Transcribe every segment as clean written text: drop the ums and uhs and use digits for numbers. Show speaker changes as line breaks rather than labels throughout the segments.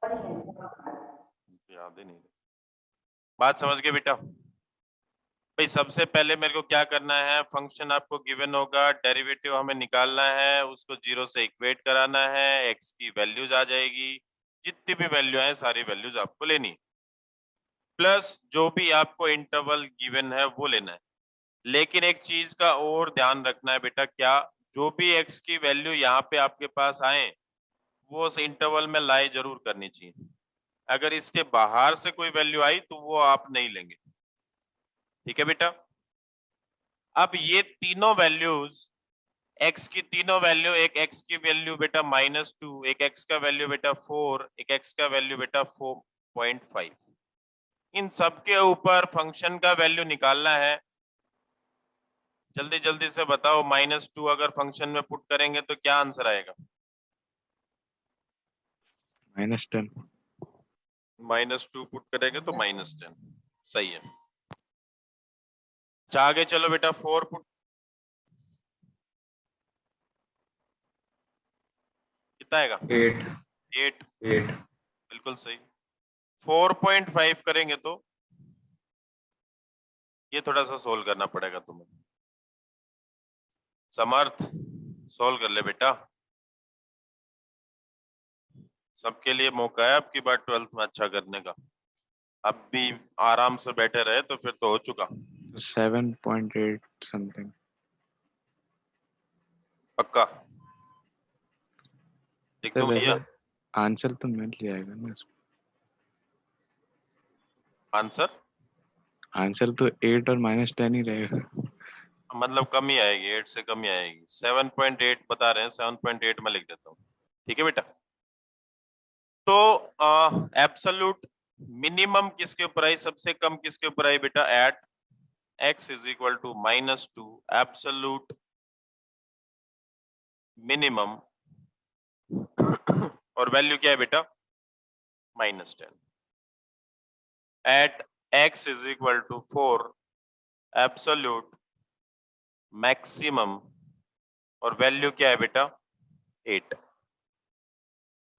याद ही नहीं। बात समझ गए बेटा? भाई सबसे पहले मेरे को क्या करना है, फंक्शन आपको गिवन होगा, डेरिवेटिव हमें निकालना है, उसको जीरो से इक्वेट कराना है, एक्स की वैल्यूज आ जाएगी, जितनी भी वैल्यू है सारी वैल्यूज आपको लेनी, प्लस जो भी आपको इंटरवल गिवन है वो लेना है। लेकिन एक चीज का और ध्यान रखना है बेटा, क्या, जो भी एक्स की वैल्यू यहाँ पे आपके पास आए वो उस इंटरवल में लाई जरूर करनी चाहिए। अगर इसके बाहर से कोई वैल्यू आई तो वो आप नहीं लेंगे। ठीक है बेटा? अब ये तीनों वैल्यूज, एक्स की तीनों वैल्यू, एक एक्स की वैल्यू बेटा -2, एक एक्स का वैल्यू बेटा 4, एक एक्स का वैल्यू बेटा 4.5, इन सब के ऊपर फंक्शन का वैल्यू निकालना है। जल्दी जल्दी से बताओ, -2 अगर फंक्शन में पुट करेंगे तो क्या आंसर आएगा?
-10।
-2 पुट करेंगे तो -10, सही है। अच्छा आगे चलो बेटा, 4 पुट, कितना आएगा?
8।
8,
8।
बिल्कुल सही। 4.5 करेंगे तो ये थोड़ा सा सोल्व करना पड़ेगा तुम्हें। समर्थ, सोल्व कर ले बेटा, सबके लिए मौका है आपकी बार 12th में अच्छा करने का। अब भी आराम से बैठे रहे तो फिर तो हो चुका।
7.8 समथिंग।
पक्का? लिख
तो
दो भैया
वैसे आंसर तो मिल जाएगा ना इसमें।
आंसर,
आंसर तो 8 और -10 ही रहेगा।
मतलब कम ही आएगी, 8 से कम ही आएगी। 7.8 बता रहे हैं, 7.8 में लिख देता हूँ। ठीक है बेटा? तो एब्सोल्यूट मिनिमम किसके ऊपर आई, सबसे कम किसके ऊपर आई बेटा? At x is equal to -2, absolute minimum और वैल्यू क्या है बेटा? -10। At x is equal to 4, absolute maximum और वैल्यू क्या है बेटा? 8।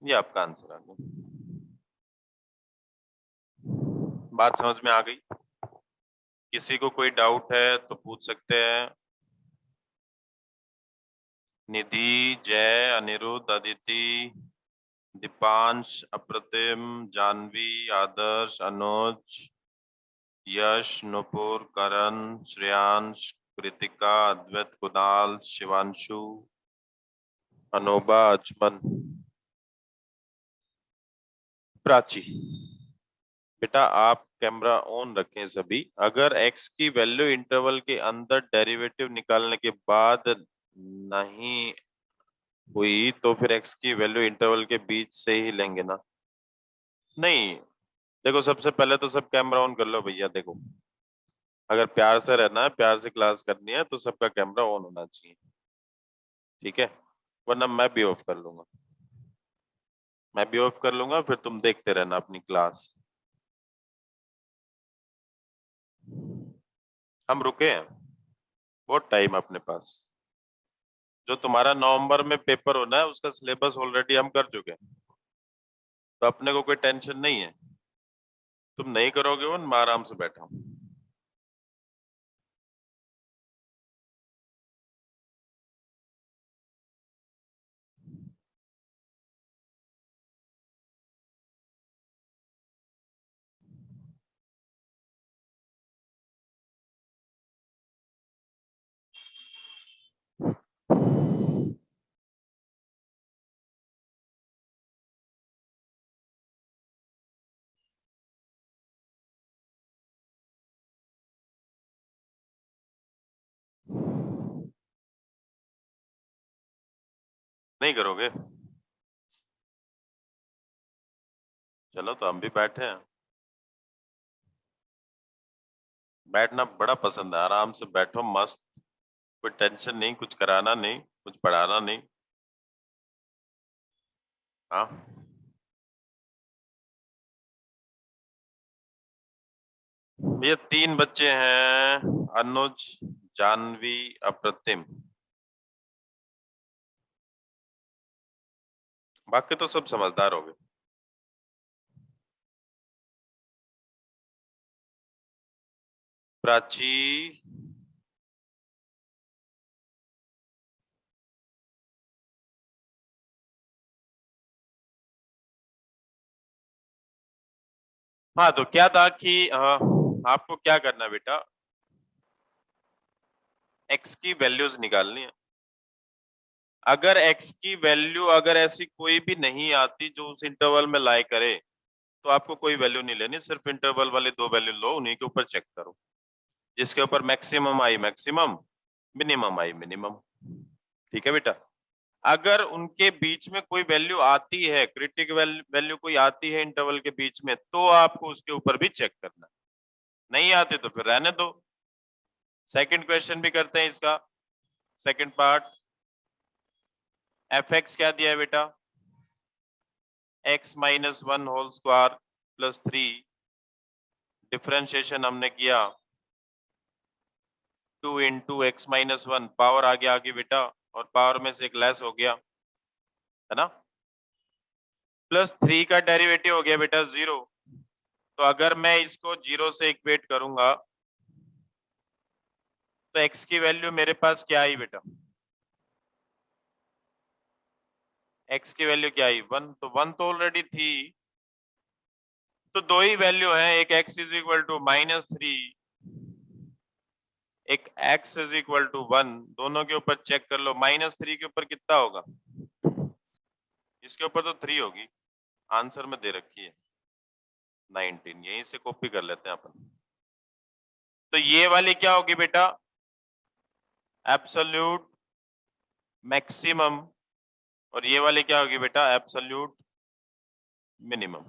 ये आपका आंसर आ गया। बात समझ में आ गई? किसी को कोई डाउट है तो पूछ सकते हैं। निधि, जय, अनिरुद्ध, अदिति, दीपांश, अप्रतिम, जानवी, आदर्श, अनुज, यश, नुपुर, करण, श्रेयांश, कृतिका, अद्वैत, कुणाल, शिवांशु, अनोबा, अचमन, प्राची। बेटा आप कैमरा ऑन रखें सभी। अगर x की वैल्यू इंटरवल के अंदर डेरिवेटिव निकालने के बाद नहीं हुई तो फिर x की वैल्यू इंटरवल के बीच से ही लेंगे ना? नहीं, देखो सबसे पहले तो सब कैमरा ऑन कर लो भैया। देखो अगर प्यार से रहना है, प्यार से क्लास करनी है तो सबका कैमरा ऑन होना चाहिए, ठीक है? वरना मैं भी ऑफ कर लूंगा, मैं भी ऑफ कर लूंगा, फिर तुम देखते रहना अपनी क्लास। हम रुके हैं, बहुत टाइम अपने पास। जो तुम्हारा नवंबर में पेपर होना है उसका सिलेबस ऑलरेडी हम कर चुके हैं, तो अपने को कोई टेंशन नहीं है। तुम नहीं करोगे वो, मैं आराम से बैठा हूं। नहीं करोगे? चलो तो हम भी बैठे हैं। बैठना बड़ा पसंद है, आराम से बैठो मस्त, कोई टेंशन नहीं, कुछ कराना नहीं, कुछ पढ़ाना नहीं। हाँ, ये 3 बच्चे हैं, अनुज, जानवी, अप्रतिम, बाकी तो सब समझदार हो गए। प्राची, हाँ तो क्या था कि आपको क्या करना है बेटा, x की वैल्यूज निकालनी है। अगर x की वैल्यू अगर ऐसी कोई भी नहीं आती जो उस इंटरवल में लाई करे, तो आपको कोई वैल्यू नहीं लेनी, सिर्फ इंटरवल वाले दो वैल्यू लो, उन्हीं के ऊपर चेक करो। जिसके ऊपर maximum I maximum, minimum I minimum. ठीक है बेटा। अगर उनके बीच में कोई वैल्यू आती है, क्रिटिकल वैल्यू कोई आती है इंटरवल के बीच में, तो आपको उसके ऊपर भी चेक करना। नहीं आते तो फिर रहने दो। सेकंड क्वेश्चन भी करते हैं इसका, सेकंड पार्ट। एफ एक्स क्या दिया है बेटा, x minus one whole square plus 3, differentiation हमने किया 2 into x minus one, power आगे आगे बेटा, और पावर में से एक लेस हो गया, है ना। प्लस 3 का डेरिवेटिव हो गया बेटा 0। तो अगर मैं इसको 0 से इक्वेट करूंगा, तो x की वैल्यू मेरे पास क्या आई बेटा, x की वैल्यू क्या आई 1, तो 1 तो ऑलरेडी थी। तो दो ही वैल्यू है, एक x इज इक्वल टू -3, एक x इज इक्वल टू 1। दोनों के ऊपर चेक कर लो, -3 के ऊपर कितना होगा, इसके ऊपर तो 3 होगी, आंसर में दे रखी है 19। यहीं से कॉपी कर लेते हैं अपन। तो ये वाली क्या होगी बेटा, एब्सोल्यूट मैक्सिमम, और ये वाली क्या होगी बेटा, एब्सोल्यूट मिनिमम।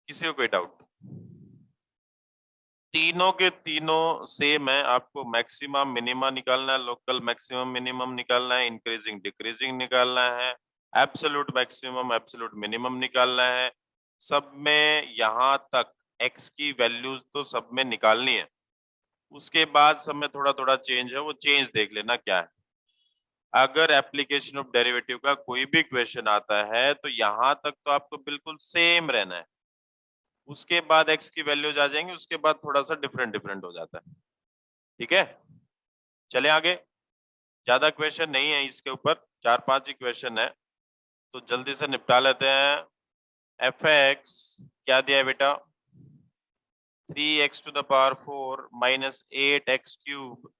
किसी को कोई डाउट? तीनों के तीनों सेम है, आपको मैक्सिमम मिनिमा निकालना है, लोकल मैक्सिमम मिनिमम निकालना है, इंक्रीजिंग डिक्रीजिंग निकालना है, एब्सोल्यूट मैक्सिमम एब्सोल्यूट मिनिमम निकालना है। सब में यहाँ तक x की वैल्यूज तो सब में निकालनी है। उसके बाद सब में थोड़ा थोड़ा चेंज है, वो चेंज देख लेना क्या है। अगर एप्लीकेशन ऑफ डेरिवेटिव का कोई भी क्वेश्चन आता है, तो यहाँ तक तो आपको बिल्कुल सेम रहना है, उसके बाद x की वैल्यूज आ जाएंगी, उसके बाद थोड़ा सा डिफरेंट डिफरेंट हो जाता है। ठीक है, चले आगे। ज्यादा क्वेश्चन नहीं है इसके ऊपर, 4-5 ही क्वेश्चन है, तो जल्दी से निपटा लेते हैं। एफ एक्स क्या दिया है बेटा, 3x to the power 4 minus 8x cube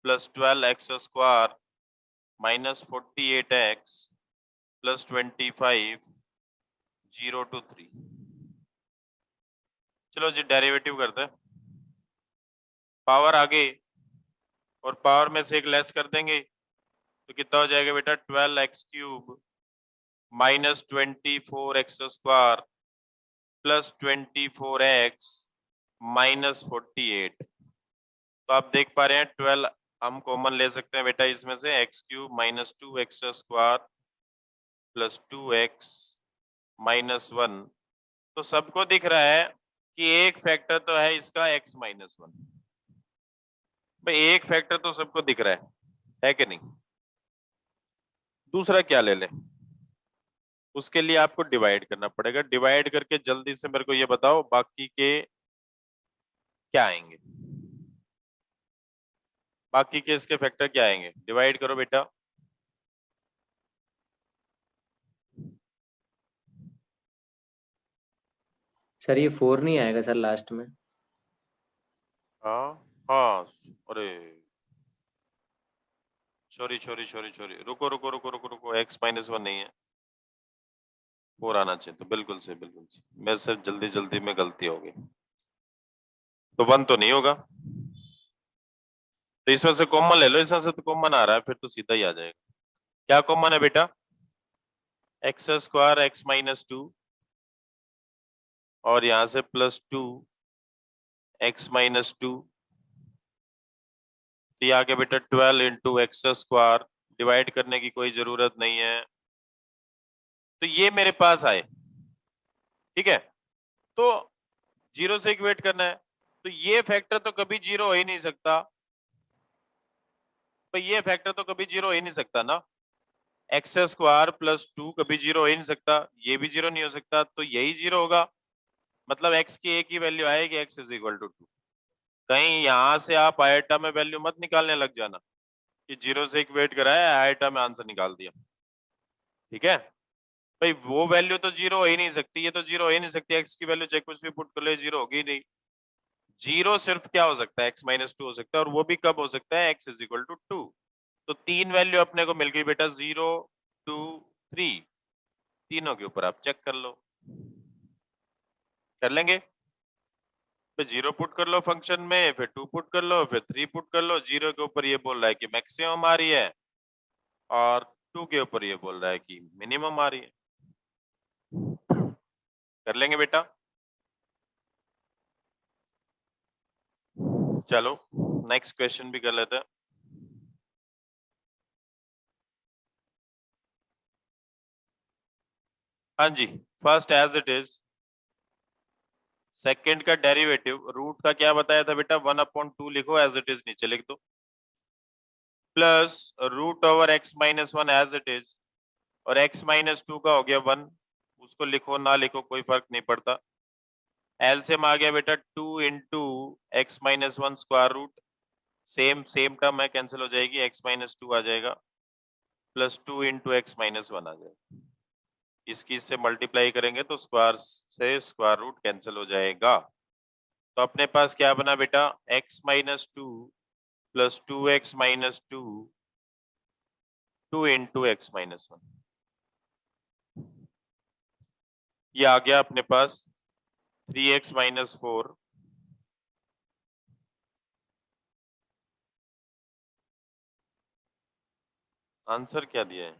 plus 12x square minus 48x plus 25, 0 to 3। चलो जी डेरिवेटिव करते हैं। पावर आगे और पावर में से एक लेस कर देंगे, तो कितना हो जाएगा बेटा, 12x cube minus 24x square plus 24x minus 48। तो आप देख पा रहे हैं 12 हम कॉमन ले सकते हैं बेटा इसमें से, x cube minus 2x square plus 2x minus 1। तो सबको दिख रहा है कि एक फैक्टर तो है इसका x माइनस 1, भाई एक फैक्टर तो सबको दिख रहा है कि नहीं। दूसरा क्या ले ले, उसके लिए आपको डिवाइड करना पड़ेगा। डिवाइड करके जल्दी से मेरे को ये बताओ बाकी के क्या आएंगे, बाकी के इसके फैक्टर क्या आएंगे, डिवाइड करो बेटा।
सर ये 4 नहीं आएगा सर लास्ट में?
हाँ हाँ, अरे सॉरी सॉरी सॉरी सॉरी, रुको रुको रुको रुको रुको, x माइनस 1 नहीं है, 4 आना चाहिए, तो बिल्कुल से बिल्कुल से मेरे से जल्दी जल्दी में गलती हो गई। तो 1 तो नहीं होगा, तो इसमें से कॉमन ले लो, इसमें से तो कॉमन आ रहा है, फिर तो सीधा ही आ जाएगा। क्या कॉमन है बेटा, एक्स स्क्वायर एक्स माइनस 2 और यहां से प्लस 2 एक्स माइनस 2, तो ये आगे बेटा 12 इंटू एक्स स्क्वायर, डिवाइड करने की कोई जरूरत नहीं है, तो ये मेरे पास आए। ठीक है, तो 0 से इक्वेट करना है, तो ये फैक्टर तो कभी 0 हो ही नहीं सकता, तो ये फैक्टर तो कभी 0 हो ही नहीं सकता ना, एक्स स्क्वायर प्लस 2 कभी 0 हो ही नहीं सकता, ये भी 0 नहीं हो सकता, तो यही 0 होगा। मतलब x की एक ही वैल्यू आएगी, x इज इक्वल टू 2। कहीं यहां से आप आयोटा में वैल्यू मत निकालने लग जाना कि 0 से इक्वेट कराया, आयोटा में आंसर निकाल दिया। ठीक है भाई, वो वैल्यू तो 0 हो ही नहीं सकती, ये तो 0 हो ही नहीं सकती, x की वैल्यू चाहे कुछ भी पुट कर ले 0 होगी नहीं। 0 सिर्फ क्या हो सकता है, x माइनस 2 हो सकता है, और वो भी कब हो सकता है, x इज इक्वल टू 2। तो 3 वैल्यू अपने को मिल गई बेटा, 0 2 3। तीनों के ऊपर आप चेक कर लो, कर लेंगे। फिर 0 पुट कर लो फंक्शन में, फिर 2 पुट कर लो, फिर 3 पुट कर लो। 0 के ऊपर ये बोल रहा है कि मैक्सिमम आ रही है, और 2 के ऊपर ये बोल रहा है कि मिनिमम आ रही है। कर लेंगे बेटा। चलो नेक्स्ट क्वेश्चन भी कर लेते हैं। हाँ जी, first as it is, second का डेरिवेटिव रूट का क्या बताया था बेटा, 1/2 लिखो, एज इट इज नीचे लिख दो, plus root over x minus 1 as it is, और x माइनस 2 का हो गया 1, उसको लिखो ना लिखो कोई फर्क नहीं पड़ता। एलसीएम आ गया बेटा 2 into x minus 1 square root, same same term है, कैंसिल हो जाएगी, x माइनस 2 आ जाएगा, प्लस 2 इंटू एक्स माइनस 1 आ जाएगा। इसकी इससे मल्टीप्लाई करेंगे तो स्क्वायर से स्क्वायर रूट कैंसिल हो जाएगा। तो अपने पास क्या बना बेटा, x minus 2 plus 2x minus 2, 2 into x minus 1। ये आ गया अपने पास 3x माइनस 4, आंसर क्या दिया है,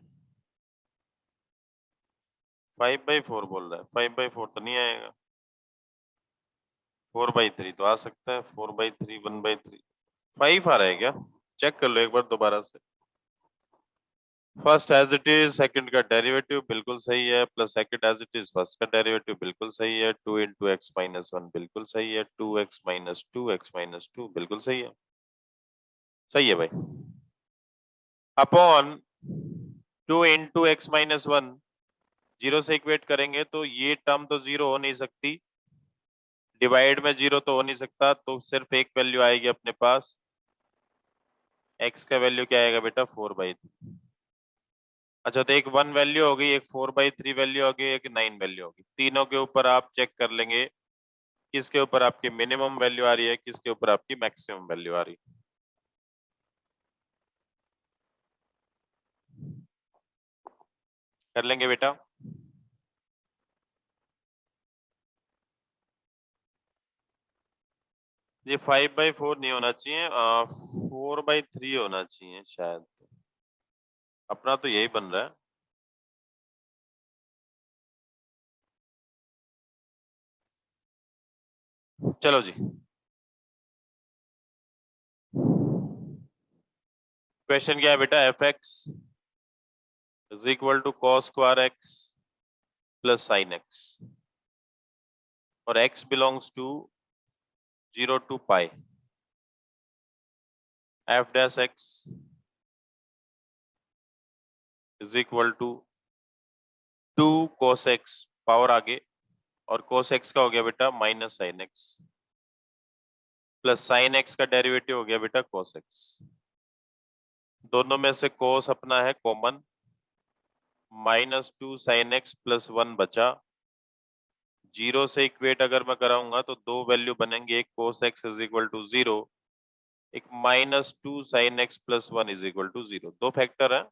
5/4 बोल रहा है, 5/4 तो नहीं आएगा, 4/3 तो आ सकता है, 4/3 1/3, 5 आ रहा है क्या, चेक कर लो एक बार दोबारा से। First as it is, second का डेरिवेटिव बिल्कुल सही है, plus second as it is, first का डेरिवेटिव बिल्कुल सही है, 2 इंटू एक्स माइनस 1 बिल्कुल सही है, 2x माइनस 2 x माइनस 2 बिल्कुल सही है, सही है भाई। अपॉन 2 इंटू एक्स माइनस 1, 0 से इक्वेट करेंगे तो ये टर्म तो 0 हो नहीं सकती, डिवाइड में 0 तो हो नहीं सकता, तो सिर्फ एक वैल्यू आएगी अपने पास, x का वैल्यू क्या आएगा बेटा, 4/3। अच्छा, तो एक 1 वैल्यू होगी, एक 4/3 वैल्यू होगी, एक 9 वैल्यू होगी। तीनों के ऊपर आप चेक कर लेंगे किसके ऊपर आपकी मिनिमम वैल्यू आ रही है, किसके ऊपर आपकी मैक्सिमम वैल्यू आ रही है। कर लेंगे बेटा। ये 5/4 नहीं होना चाहिए, 4/3 होना चाहिए शायद, अपना तो यही बन रहा है। चलो जी, क्वेश्चन क्या है बेटा, f(x) is equal to cos square x plus sin x, और x बिलोंग्स टू 0 to पाई, f dash x is equal to 2 cos x power आगे, और cos x का हो गया बेटा minus sin x, plus sin x का derivative हो गया बेटा cos x। दोनों में से cos अपना है कॉमन, -2 sin x प्लस 1 बचा, 0 से इक्वेट अगर मैं कराऊंगा तो दो वैल्यू बनेंगे, एक cos x is equal to 0, एक -2 sin x plus 1 is equal to 0, दो फैक्टर है।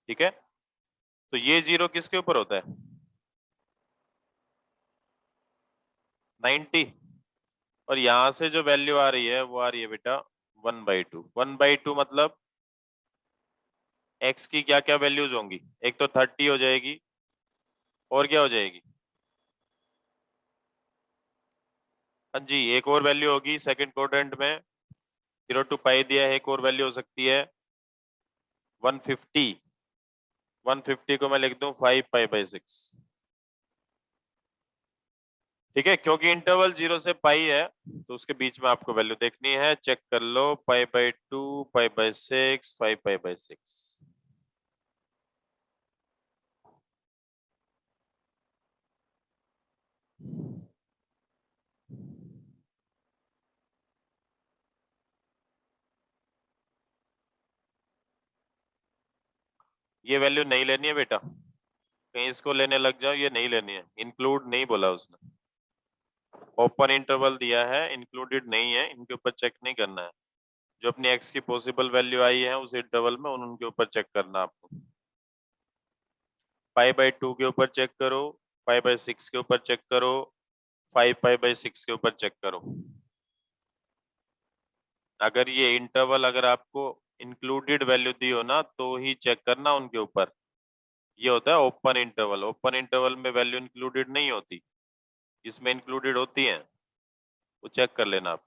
ठीक है, तो ये 0 किसके ऊपर होता है, 90, और यहां से जो वैल्यू आ रही है वो आ रही है बेटा 1/2। 1/2 मतलब x की क्या क्या वैल्यूज होंगी, एक तो 30 हो जाएगी, और क्या हो जाएगी, हाँ जी, एक और वैल्यू होगी सेकंड क्वाड्रेंट में, 0 to पाई दिया है, एक और वैल्यू हो सकती है 150। 150 को मैं लिख दूं 5π/6। ठीक है, क्योंकि इंटरवल 0 से पाई है तो उसके बीच में आपको वैल्यू देखनी है, चेक कर लो, π/2 π/6 5π/6। ये वैल्यू नहीं लेनी है बेटा, कहीं इसको लेने लग जाओ, ये नहीं लेनी है, इंक्लूड नहीं बोला उसने, ओपन इंटरवल दिया है, इंक्लूडेड नहीं है, इनके ऊपर चेक नहीं करना है। जो अपनी एक्स की पॉसिबल वैल्यू आई है उस इंटरवल में उनके ऊपर चेक करना आपको। 5/2 के ऊपर चेक करो, 5/6 के ऊपर चेक करो, 5/6 के ऊपर चेक करो। अगर ये इंटरवल अगर आपको इंक्लूडेड वैल्यू दी हो ना तो ही चेक करना उनके ऊपर। ये होता है ओपन इंटरवल, ओपन इंटरवल में वैल्यू इंक्लूडेड नहीं होती, इसमें इंक्लूडेड होती है, वो चेक कर लेना आप।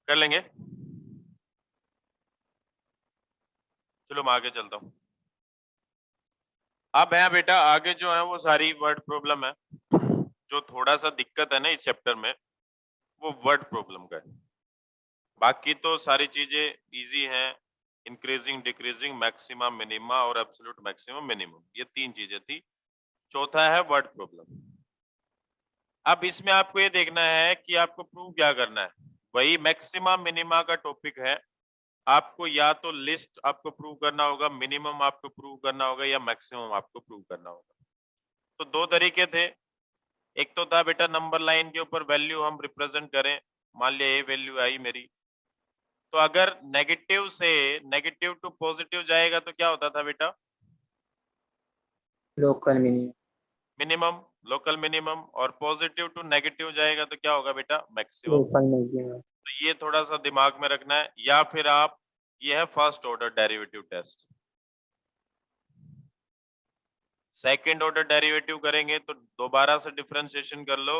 कर लेंगे, चलो मैं आगे चलता हूँ। अब है बेटा आगे जो है वो सारी वर्ड प्रॉब्लम है, जो थोड़ा सा दिक्कत है ना इस चैप्टर में वो वर्ड प्रॉब्लम का है, बाकी तो सारी चीजें इजी हैं। इंक्रीजिंग डिक्रीजिंग मैक्सिमम मिनिमा और एब्सोल्यूट मैक्सिमम मिनिमम, ये तीन चीजें थी। चौथा है वर्ड प्रॉब्लम। अब इसमें आपको ये देखना है कि आपको प्रूव क्या करना है, वही मैक्सिमम मिनिमा का टॉपिक है। आपको या तो लिस्ट आपको प्रूव करना होगा, मिनिमम आपको प्रूव करना होगा, या मैक्सिमम आपको प्रूव करना होगा। तो दो तरीके थे, एक तो था बेटा नंबर लाइन के ऊपर वैल्यू हम रिप्रेजेंट करें, मान लिया ये वैल्यू आई मेरी, तो अगर नेगेटिव से नेगेटिव टू पॉजिटिव जाएगा तो क्या होता था बेटा,
local minimum.
Minimum, local minimum, और पॉजिटिव टू नेगेटिव जाएगा तो क्या होगा बेटा, मैक्सिमम।
Local maximum.
तो ये थोड़ा सा दिमाग में रखना है, या फिर आप, ये है first order derivative test. Second order derivative करेंगे तो दोबारा से डिफरेंशिएशन कर लो।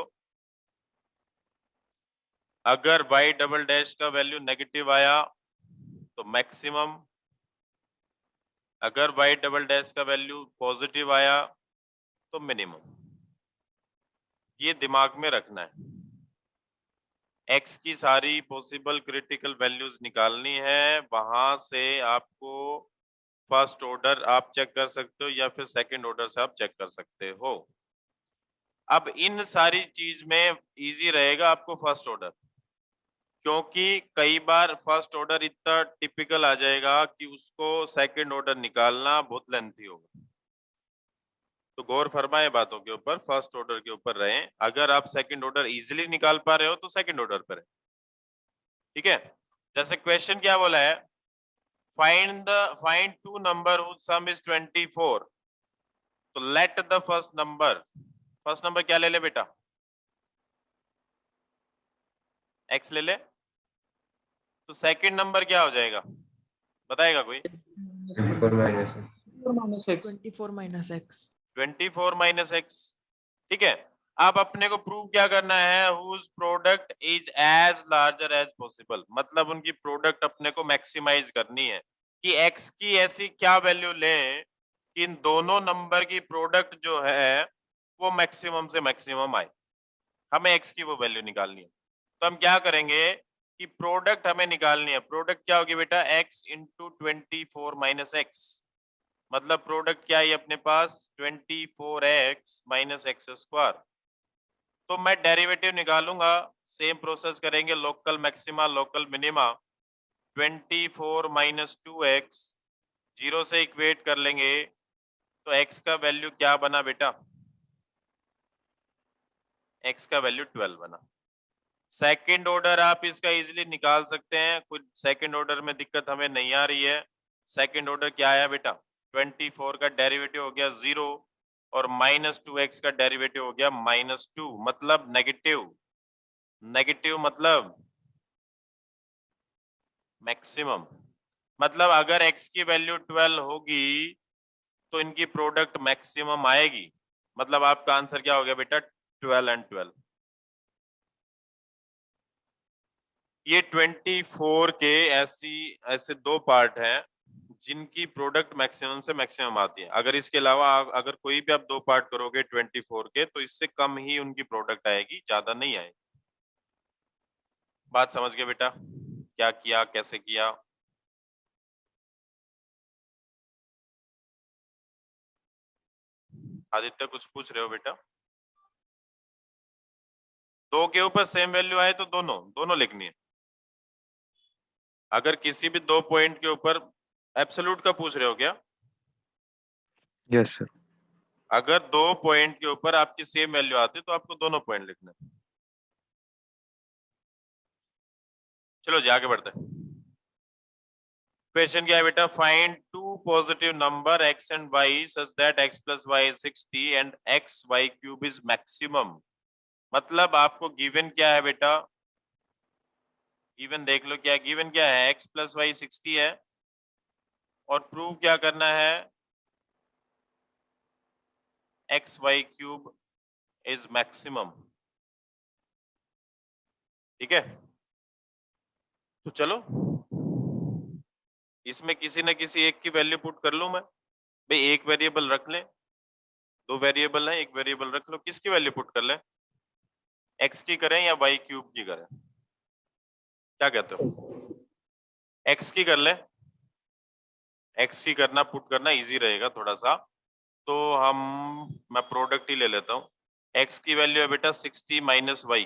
अगर y डबल डैश का वैल्यू नेगेटिव आया तो मैक्सिमम, अगर y डबल डैश का वैल्यू पॉजिटिव आया तो मिनिमम। ये दिमाग में रखना है। x की सारी पॉसिबल क्रिटिकल वैल्यूज निकालनी है, वहां से आपको फर्स्ट ऑर्डर आप चेक कर सकते हो या फिर सेकंड ऑर्डर से आप चेक कर सकते हो। अब इन सारी चीज में इजी रहेगा आपको फर्स्ट ऑर्डर, क्योंकि कई बार फर्स्ट ऑर्डर इतना टिपिकल आ जाएगा कि उसको सेकंड ऑर्डर निकालना बहुत लेंथी होगा। तो गौर फरमाए बातों के ऊपर, फर्स्ट ऑर्डर के ऊपर रहें। अगर आप सेकंड ऑर्डर इजीली निकाल पा रहे हो तो सेकंड ऑर्डर पर है, ठीक है। जैसे क्वेश्चन क्या बोला है, find two number whose sum is 24, तो लेट द फर्स्ट नंबर क्या ले ले बेटा, एक्स ले ले, तो सेकंड नंबर क्या हो जाएगा, बताएगा कोई,
24 minus
24 माइनस एक्स, ठीक है। अब अपने को प्रूव क्या करना है, whose product is as larger as possible, मतलब उनकी प्रोडक्ट अपने को मैक्सिमाइज करनी है कि एक्स की ऐसी क्या वैल्यू लें कि इन दोनों नंबर की प्रोडक्ट जो है वो मैक्सिमम से मैक्सिमम आए। हमें एक्स की वो वैल्यू निकालनी है, तो हम क्या करेंगे कि प्रोडक्ट हमें निकालनी है। प्रोडक्ट क्या होगी बेटा, एक्स इंटू 24 माइनस एक्स, मतलब प्रोडक्ट क्या है अपने पास, 24x माइनस एक्स स्क्वायर। तो मैं डेरिवेटिव निकालूंगा, सेम प्रोसेस करेंगे, local maxima local minima, 24 minus 2x, zero से इक्वेट कर लेंगे, तो x का वैल्यू क्या बना बेटा, x का वैल्यू 12 बना। सेकंड ऑर्डर आप इसका इजीली निकाल सकते हैं, कुछ सेकंड ऑर्डर में दिक्कत हमें नहीं आ रही है। सेकंड ऑर्डर क्या आया बेटा, 24 का डेरिवेटिव हो गया 0 और -2x का डेरिवेटिव हो गया -2, मतलब नेगेटिव, नेगेटिव मतलब मैक्सिमम। मतलब अगर x की वैल्यू 12 होगी तो इनकी प्रोडक्ट मैक्सिमम आएगी, मतलब आपका आंसर क्या हो गया बेटा, 12 एंड 12। ये 24 के ऐसे दो पार्ट हैं जिनकी प्रोडक्ट मैक्सिमम से मैक्सिमम आती है। अगर इसके अलावा अगर कोई भी आप दो पार्ट करोगे 24 के तो इससे कम ही उनकी प्रोडक्ट आएगी, ज्यादा नहीं आएगी। बात समझ गए बेटा, क्या किया कैसे किया। आदित्य कुछ पूछ रहे हो बेटा? दो के ऊपर सेम वैल्यू आए तो दोनों लिखनी है। अगर किसी भी दो पॉइंट के ऊपर एब्सोल्यूट का पूछ रहे हो क्या?
Yes sir.
अगर दो पॉइंट के ऊपर आपकी सेम वैल्यू आती तो आपको दोनों पॉइंट लिखने। चलो जी आगे बढ़ते हैं। क्वेश्चन क्या है बेटा? Find two positive number x and y such that x plus y is 60 and x y cube is maximum. मतलब आपको गिवन क्या है बेटा? गिवन देख लो क्या है। गिवन क्या है? x प्लस वाई 60 है और प्रूव क्या करना है? X y cube is maximum. ठीक है, तो चलो इसमें किसी न किसी एक की वैल्यू पुट कर लूं मैं। भाई एक वेरिएबल रख लें, दो वेरिएबल है, एक वेरिएबल रख लो। किसकी वैल्यू पुट कर लें? एक्स की करें या वाई क्यूब की करें? क्या कहते हो? एक्स की कर लें। एक्स की करना, पुट करना इजी रहेगा थोड़ा सा। तो मैं प्रोडक्ट ही ले लेता हूँ। एक्स की वैल्यू है बेटा 60 माइनस वाई।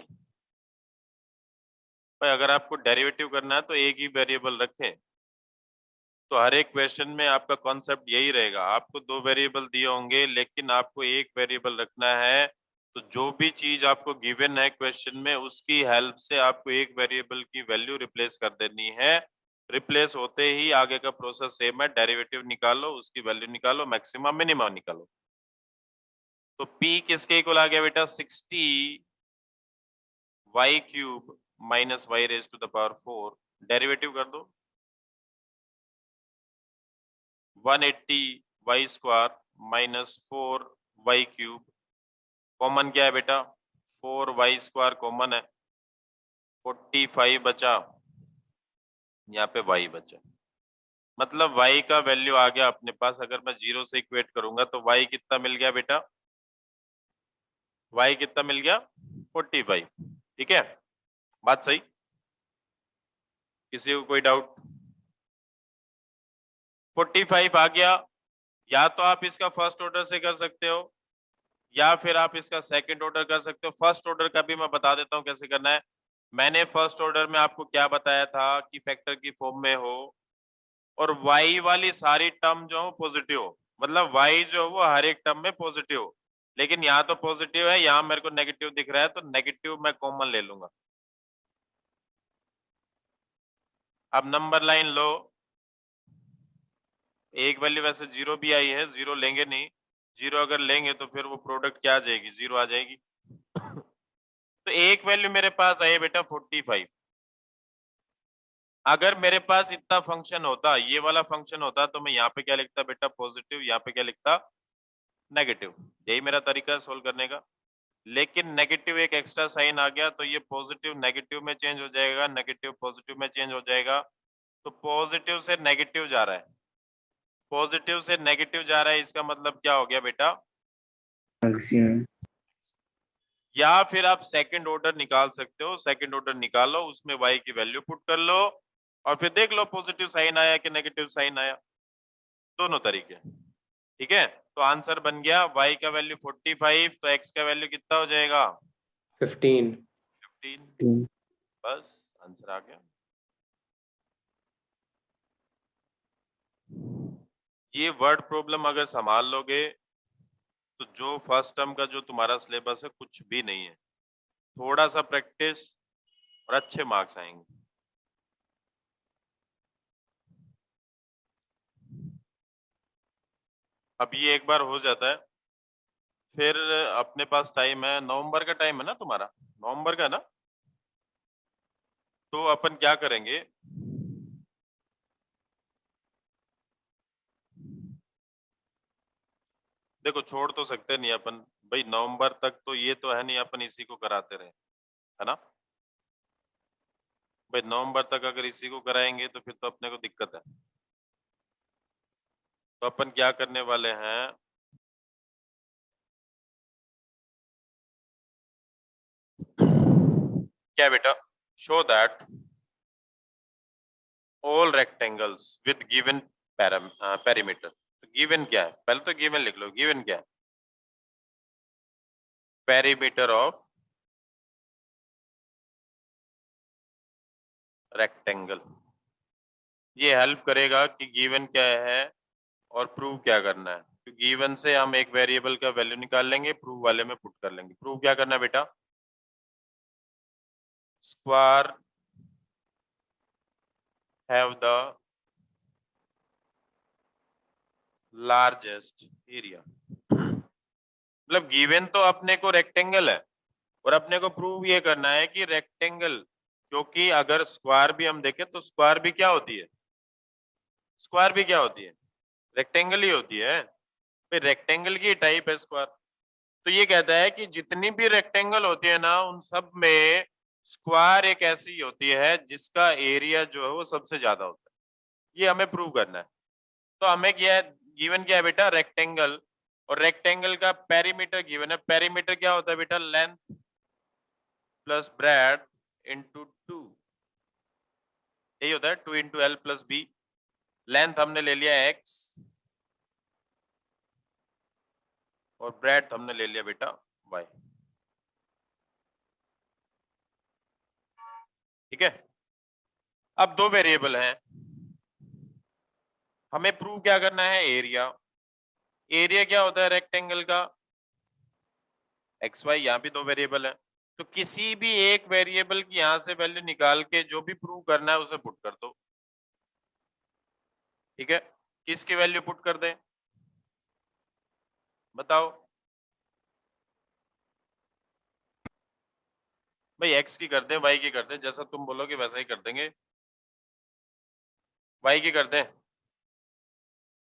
भाई अगर आपको डेरिवेटिव करना है तो एक ही वेरिएबल रखें। तो हर एक क्वेश्चन में आपका कॉन्सेप्ट यही रहेगा। आपको दो वेरिएबल दिए होंगे लेकिन आपको एक वेरिएबल रखना है। तो जो भी चीज आपको गिवन है क्वेश्चन में उसकी हेल्प से आपको एक वेरिएबल की वैल्यू रिप्लेस कर देनी है। रिप्लेस होते ही आगे का प्रोसेस सेम है। डेरिवेटिव निकालो, उसकी वैल्यू निकालो, मैक्सिमम मिनिमम निकालो। तो P किसके इक्वल आ गया बेटा? 60 y cube minus y raise to the power 4। Derivative कर दो। 180 y square minus 4 y cube. Common क्या है बेटा? 4 वाई स्क्वायर कॉमन है। 45 बचा, यहाँ पे y बचा। मतलब y का वैल्यू आ गया अपने पास। अगर मैं जीरो से इक्वेट करूंगा तो y कितना मिल गया बेटा? y कितना मिल गया? 45। ठीक है, बात सही? किसी को कोई डाउट? 45 आ गया। या तो आप इसका फर्स्ट ऑर्डर से कर सकते हो या फिर आप इसका सेकंड ऑर्डर कर सकते हो। फर्स्ट ऑर्डर का भी मैं बता देता हूं कैसे करना है। मैंने फर्स्ट ऑर्डर में आपको क्या बताया था कि फैक्टर की फॉर्म में हो और y वाली सारी टर्म जो हो पॉजिटिव हो। मतलब y जो वो हर एक टर्म में पॉजिटिव हो। लेकिन यहाँ तो पॉजिटिव है, यहाँ मेरे को नेगेटिव दिख रहा है तो नेगेटिव मैं कॉमन ले लूंगा। अब नंबर लाइन लो। एक वैल्यू वैसे जीरो भी आई है, जीरो लेंगे नहीं। जीरो अगर लेंगे तो फिर वो प्रोडक्ट क्या आ जाएगी? जीरो आ जाएगी। तो एक वैल्यू मेरे पास आई है बेटा 45। अगर मेरे पास इतना फंक्शन होता, ये वाला फंक्शन होता, तो मैं यहाँ पे क्या लिखता बेटा? पॉजिटिव। यहाँ पे क्या लिखता? नेगेटिव। यही मेरा तरीका है सोल्व करने का। लेकिन नेगेटिव एक एक्स्ट्रा साइन आ गया तो ये पॉजिटिव नेगेटिव में चेंज हो जाएगा, नेगेटिव पॉजिटिव में चेंज हो जाएगा। तो पॉजिटिव से नेगेटिव जा रहा है, पॉजिटिव से नेगेटिव जा रहा है, इसका मतलब क्या हो गया बेटा?
मैक्सिमम।
या फिर आप सेकंड ऑर्डर निकाल सकते हो। सेकंड ऑर्डर निकालो, उसमें y की वैल्यू पुट कर लो और फिर देख लो पॉजिटिव साइन आया कि नेगेटिव साइन आया। दोनों तरीके। ठीक है, तो आंसर बन गया y का वैल्यू 45 तो x का वैल्यू कितना हो जाएगा?
15।
15। बस आंसर आ गया। ये वर्ड प्रॉब्लम अगर संभाल लोगे तो जो फर्स्ट टर्म का जो तुम्हारा सिलेबस है कुछ भी नहीं है। थोड़ा सा प्रैक्टिस और अच्छे मार्क्स आएंगे। अब ये एक बार हो जाता है फिर अपने पास टाइम है। नवंबर का टाइम है ना तुम्हारा? नवंबर का ना? तो अपन क्या करेंगे, देखो छोड़ तो सकते नहीं अपन। भाई नवंबर तक तो ये तो है नहीं अपन इसी को कराते रहे, है ना? भाई नवंबर तक अगर इसी को कराएंगे तो फिर तो अपने को दिक्कत है। तो अपन क्या करने वाले हैं, क्या बेटा? Show that all rectangles with given perimeter. Given क्या है? पहले तो गिवन लिख लो। गिवन क्या है? Perimeter of rectangle. ये हेल्प करेगा कि गिवन क्या है और प्रूव क्या करना है। तो गिवन से हम एक वेरिएबल का वैल्यू निकाल लेंगे, प्रूव वाले में पुट कर लेंगे। प्रूव क्या करना है बेटा? Square have the largest area. मतलब गिवन तो अपने को रेक्टेंगल है और अपने को प्रूव ये करना है कि रेक्टेंगल, क्योंकि अगर स्क्वायर भी हम देखें तो स्क्वायर भी क्या होती है? स्क्वायर भी क्या होती है? रेक्टेंगल ही होती है। फिर रेक्टेंगल की टाइप है स्क्वायर। तो ये कहता है कि जितनी भी रेक्टेंगल होती है ना, उन सब में स्क्वायर एक ऐसी होती है जिसका एरिया जो है वो सबसे ज्यादा होता है। ये हमें प्रूव करना है। तो हमें क्या है, गिवन क्या है बेटा? रेक्टेंगल। और रेक्टेंगल का पेरीमीटर गिवन है। पेरीमीटर क्या होता है बेटा? Length plus breadth into 2। यही होता है 2 into L plus B. Length हमने ले लिया x और ब्रेड्थ हमने ले लिया बेटा y। ठीक है। अब दो वेरिएबल हैं, हमें प्रूव क्या करना है? एरिया। एरिया क्या होता है रेक्टेंगल का? X y. यहाँ भी दो वेरिएबल है, तो किसी भी एक वेरिएबल की यहां से वैल्यू निकाल के जो भी प्रूव करना है उसे पुट कर दो। ठीक है। किसकी वैल्यू पुट कर दें बताओ भाई? एक्स की कर दें, वाई की कर दें, जैसा तुम बोलोगे वैसा ही कर देंगे। वाई की कर दें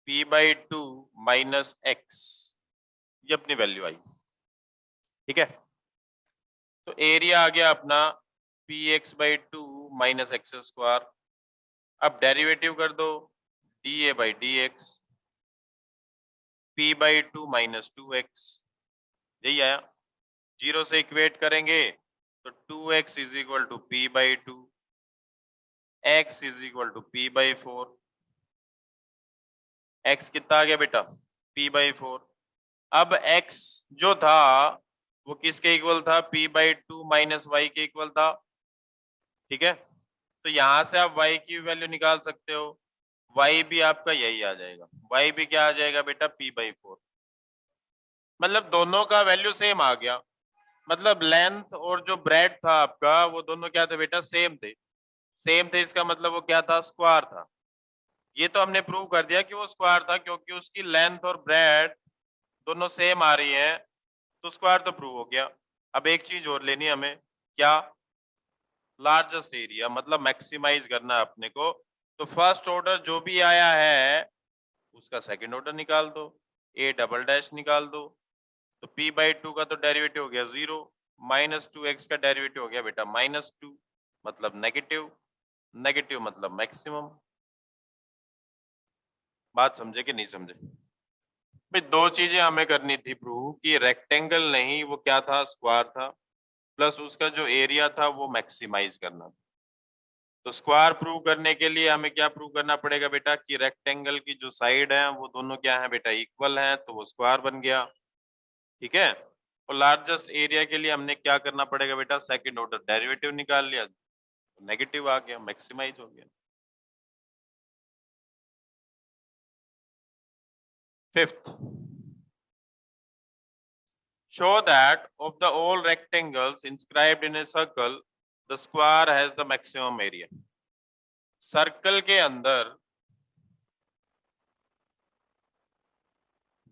p/2 माइनस एक्स, ये अपनी वैल्यू आई। ठीक है। तो एरिया आ गया अपना px/2 माइनस एक्स स्क्वायर। अब डेरिवेटिव कर दो dA/dx, p/2 माइनस 2x, यही आया। जीरो से इक्वेट करेंगे तो 2x is equal to p/2, x is equal to p/4। x कितना आ गया बेटा? p/4। अब x जो था वो किसके इक्वल था? p/2 माइनस वाई के इक्वल था। ठीक है। तो यहां से आप y की वैल्यू निकाल सकते हो। y भी आपका यही आ जाएगा। y भी क्या आ जाएगा बेटा? p/4। मतलब दोनों का वैल्यू सेम आ गया। मतलब लेंथ और जो ब्रेड था आपका वो दोनों क्या थे बेटा? सेम थे। सेम थे इसका मतलब वो क्या था? स्क्वायर था। ये तो हमने प्रूव कर दिया कि वो स्क्वायर था, क्योंकि उसकी लेंथ और ब्रेड दोनों सेम आ रही है, तो स्क्वायर तो प्रूव हो गया। अब एक चीज और लेनी है हमें, क्या? लार्जेस्ट एरिया, मतलब मैक्सिमाइज करना है अपने को। तो फर्स्ट ऑर्डर जो भी आया है उसका सेकंड ऑर्डर निकाल दो, a डबल डैश निकाल दो। तो p/2 का तो डेरिवेटिव हो गया 0, माइनस 2x का डेरिवेटिव हो गया बेटा -2, मतलब नेगेटिव। नेगेटिव मतलब मैक्सिमम। बात समझे कि नहीं समझे? भाई दो चीजें हमें करनी थी प्रूव, कि रेक्टेंगल नहीं वो क्या था? स्क्वायर था, प्लस उसका जो एरिया था वो मैक्सिमाइज करना था। तो स्क्वायर प्रूव करने के लिए हमें क्या प्रूव करना पड़ेगा बेटा? कि रेक्टेंगल की जो साइड है वो दोनों क्या है बेटा? इक्वल है, तो वो स्क्वायर बन गया। ठीक है। और लार्जेस्ट एरिया के लिए हमने क्या करना पड़ेगा बेटा? सेकंड ऑर्डर डेरिवेटिव निकाल लिया, नेगेटिव आ गया, मैक्सिमाइज हो गया। Fifth, show that of the all rectangles inscribed in a circle the square has the maximum area। Circle के अंदर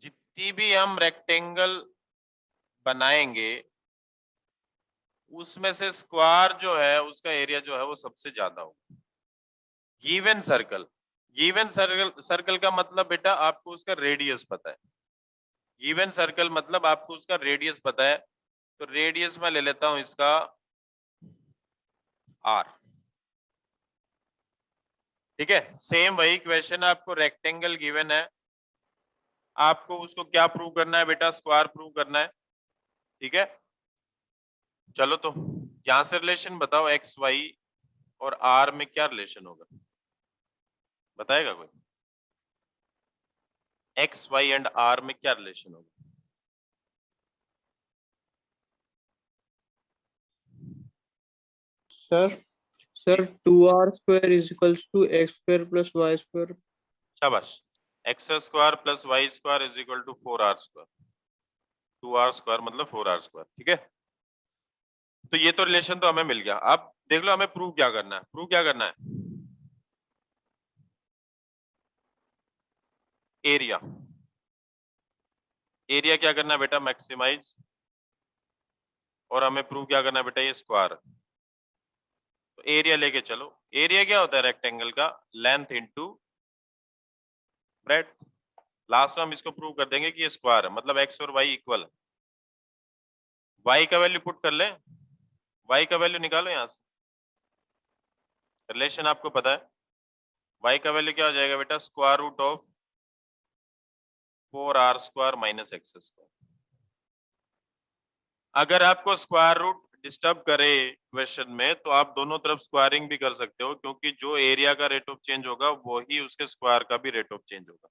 जितनी भी हम रेक्टेंगल बनाएंगे उसमें से स्क्वायर जो है उसका एरिया जो है वो सबसे ज्यादा होगा। Given circle, given circle, circle का मतलब बेटा आपको उसका रेडियस पता है। गिवन सर्कल मतलब आपको उसका रेडियस पता है। तो रेडियस में ले लेता हूं इसका r। ठीक है। सेम वही क्वेश्चन, आपको रेक्टेंगल गिवन है, आपको उसको क्या प्रूव करना है बेटा? स्क्वायर प्रूव करना है। ठीक है। चलो तो यहां से रिलेशन बताओ, एक्स वाई और आर में क्या रिलेशन होगा? बताएगा कोई? एक्स वाई एंड आर में क्या रिलेशन होगा?
Sir sir 2r² is equals to x² plus y²।
शाबाश। X square plus y square is equal to 4r²। 2r² मतलब 4r²। ठीक है, तो ये तो रिलेशन तो हमें मिल गया। अब देख लो हमें प्रूव क्या करना है। प्रूव क्या करना है? एरिया। एरिया क्या करना है बेटा? मैक्सिमाइज। और हमें प्रूव क्या करना है बेटा? ये स्क्वायर। तो एरिया लेके चलो। एरिया क्या होता है रेक्टेंगल का? Length into breadth. लास्ट में हम इसको प्रूव कर देंगे कि ये स्क्वायर है, मतलब एक्स और वाई इक्वल है। वाई का वैल्यू पुट कर ले, वाई का वैल्यू निकालो यहां से। रिलेशन आपको पता है। वाई का वैल्यू क्या हो जाएगा बेटा? Square root of 4r² minus x²। अगर आपको स्क्वायर रूट डिस्टर्ब करे क्वेश्चन में तो आप दोनों तरफ स्क्वायरिंग भी कर सकते हो, क्योंकि जो एरिया का रेट ऑफ चेंज होगा वही उसके स्क्वायर का भी रेट ऑफ चेंज होगा।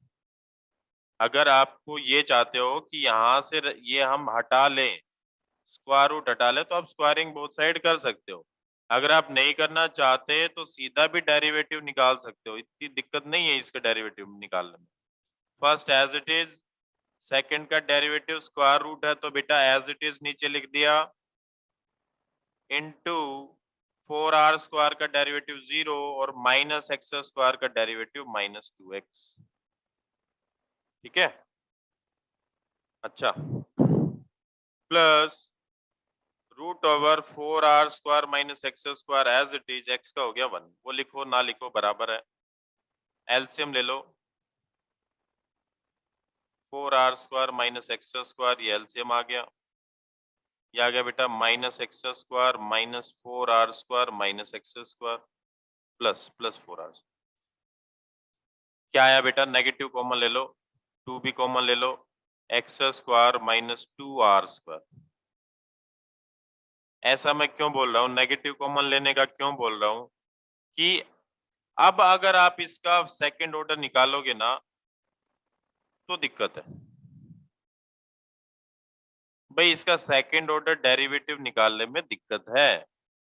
अगर आपको ये चाहते हो कि यहाँ से ये हम हटा लें, स्क्वायर रूट हटा लें, तो आप स्क्वायरिंग बोथ साइड कर सकते हो। अगर आप नहीं करना चाहते तो सीधा भी डेरिवेटिव निकाल सकते हो, इतनी दिक्कत नहीं है इसका डेरिवेटिव निकालने में। First as it is, second का डेरिवेटिव स्क्वायर रूट है तो बेटा एज इट इज नीचे लिख दिया, इनटू 4r² का डेरिवेटिव 0 और माइनस x² का डेरिवेटिव -2x। ठीक है, अच्छा, plus root over 4r² minus x² as it is. x का हो गया 1, वो लिखो ना लिखो बराबर है। एलसीएम ले लो, 4r² माइनस x², ये एलसीएम आ गया। ये आ गया बेटा -x² minus 4r² minus x² plus 4r। क्या आया बेटा? नेगेटिव कॉमन ले लो, 2 भी कॉमन ले लो, x² माइनस 2r²। ऐसा मैं क्यों बोल रहा हूँ? नेगेटिव कॉमन लेने का क्यों बोल रहा हूँ कि अब अगर आप इसका सेकंड ऑर्डर निकालोगे ना तो दिक्कत है भाई। इसका सेकंड ऑर्डर डेरिवेटिव निकालने में दिक्कत है।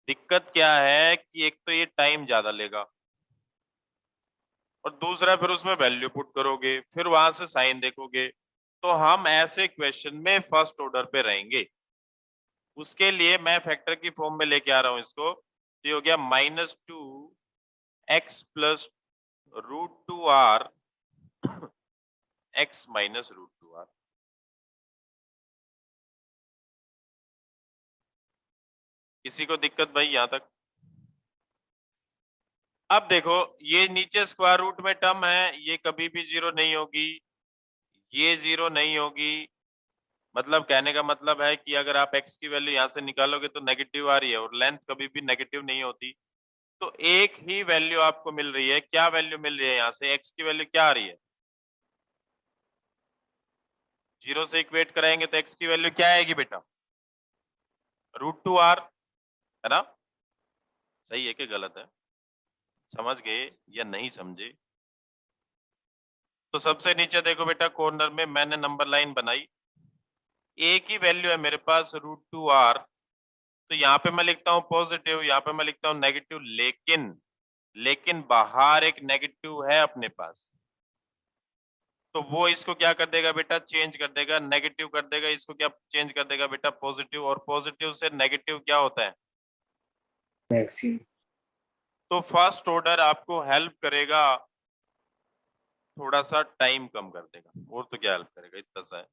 दिक्कत क्या है कि एक तो ये टाइम ज्यादा लेगा, और दूसरा फिर उसमें वैल्यू पुट करोगे, फिर वहां से साइन देखोगे, तो हम ऐसे क्वेश्चन में फर्स्ट ऑर्डर पे रहेंगे। उसके लिए मैं फैक्टर की फॉर्म में लेके आ रहा हूं इसको। तो ये हो गया -2x plus √2r x minus √2r। किसी को दिक्कत भाई यहां तक? अब देखो, ये नीचे स्क्वायर रूट में टर्म है, ये कभी भी 0 नहीं होगी, ये 0 नहीं होगी। मतलब कहने का मतलब है कि अगर आप x की वैल्यू यहां से निकालोगे तो नेगेटिव आ रही है, और लेंथ कभी भी नेगेटिव नहीं होती। तो एक ही वैल्यू आपको मिल रही है। क्या वैल्यू मिल रही है यहाँ से? x की वैल्यू क्या आ रही है? 0 से इक्वेट कराएंगे तो x की वैल्यू क्या आएगी बेटा? √2r, है ना? सही है कि गलत है? समझ गए या नहीं समझे? तो सबसे नीचे देखो बेटा, कॉर्नर में मैंने नंबर लाइन बनाई, एक ही वैल्यू है मेरे पास √2r। तो यहाँ पे मैं लिखता हूँ पॉजिटिव, यहाँ पे मैं लिखता हूँ नेगेटिव, लेकिन बाहर एक नेगेटिव है अपने पास, तो वो इसको क्या कर देगा बेटा? चेंज कर देगा, नेगेटिव कर देगा। इसको क्या चेंज कर देगा बेटा? पॉजिटिव। और पॉजिटिव से नेगेटिव क्या होता है?
मैक्सिमम।
तो फर्स्ट ऑर्डर आपको हेल्प करेगा, थोड़ा सा टाइम कम कर देगा, और तो क्या हेल्प करेगा, इतना सा है।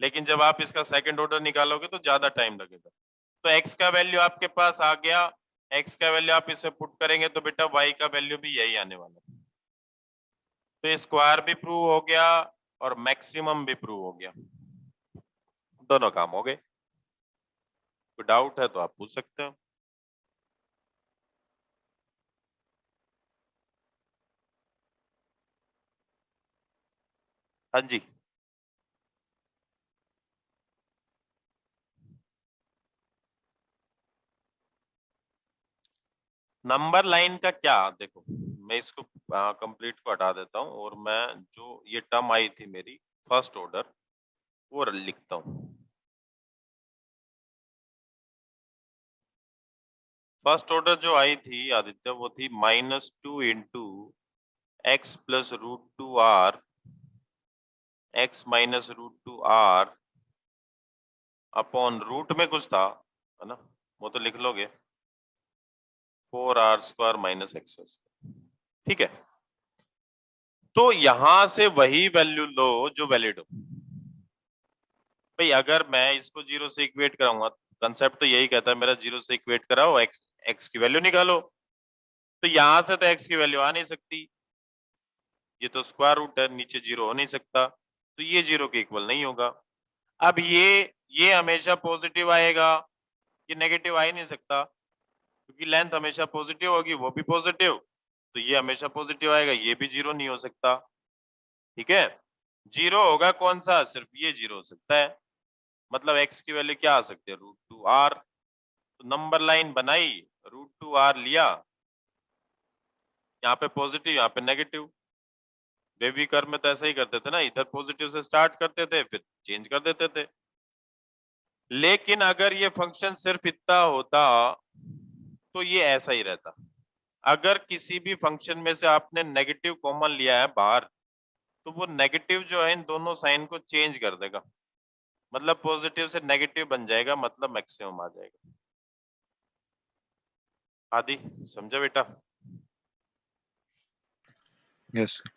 लेकिन जब आप इसका सेकंड ऑर्डर निकालोगे तो ज्यादा टाइम लगेगा। तो x का वैल्यू आपके पास आ गया, x का वैल्यू आप इसे पुट करेंगे तो बेटा y का वैल्यू भी यही आने वाला है। तो ये स्क्वायर भी प्रूव हो गया और मैक्सिमम भी प्रूव हो गया, दोनों काम हो गए। कोई डाउट है तो आप पूछ सकते हो। हाँ जी, नंबर लाइन का क्या? देखो, मैं इसको कंप्लीट को हटा देता हूँ, और मैं जो ये टर्म आई थी मेरी फर्स्ट ऑर्डर, वो लिखता हूँ। फर्स्ट ऑर्डर जो आई थी आदित्य वो थी -2 into x plus √2r x minus √2r upon root में कुछ था, है ना, वो तो लिख लोगे 4r² माइनस x²। ठीक है, तो यहां से वही वैल्यू लो जो वैलिड हो। भाई अगर मैं इसको 0 से इक्वेट कराऊंगा, कंसेप्ट तो यही कहता है मेरा 0 से इक्वेट कराओ, x की वैल्यू निकालो। तो यहां से तो x की वैल्यू आ नहीं सकती, ये तो स्क्वायर रूट है, नीचे 0 हो नहीं सकता, तो ये 0 के इक्वल नहीं होगा। अब ये हमेशा पॉजिटिव आएगा, ये नेगेटिव आ ही नहीं सकता, क्योंकि लेंथ हमेशा पॉजिटिव होगी, वो भी पॉजिटिव, तो ये हमेशा पॉजिटिव आएगा, ये भी 0 नहीं हो सकता। ठीक है, 0 होगा कौन सा, सिर्फ ये 0 हो सकता है, मतलब x की वैल्यू क्या आ सकती है, √2r। तो नंबर लाइन बनाई, √2r लिया, यहाँ पे पॉजिटिव यहाँ पे नेगेटिव। बेबी कर्व में तो ऐसा ही करते थे ना, इधर पॉजिटिव से स्टार्ट करते थे फिर चेंज कर देते थे। लेकिन अगर ये फंक्शन सिर्फ इतना होता तो ये ऐसा ही रहता। अगर किसी भी फंक्शन में से आपने नेगेटिव कॉमन लिया है बाहर, तो वो नेगेटिव जो है इन दोनों साइन को चेंज कर देगा, मतलब पॉजिटिव से नेगेटिव बन जाएगा, मतलब मैक्सिमम आ जाएगा। आदि समझा बेटा?
Yes sir.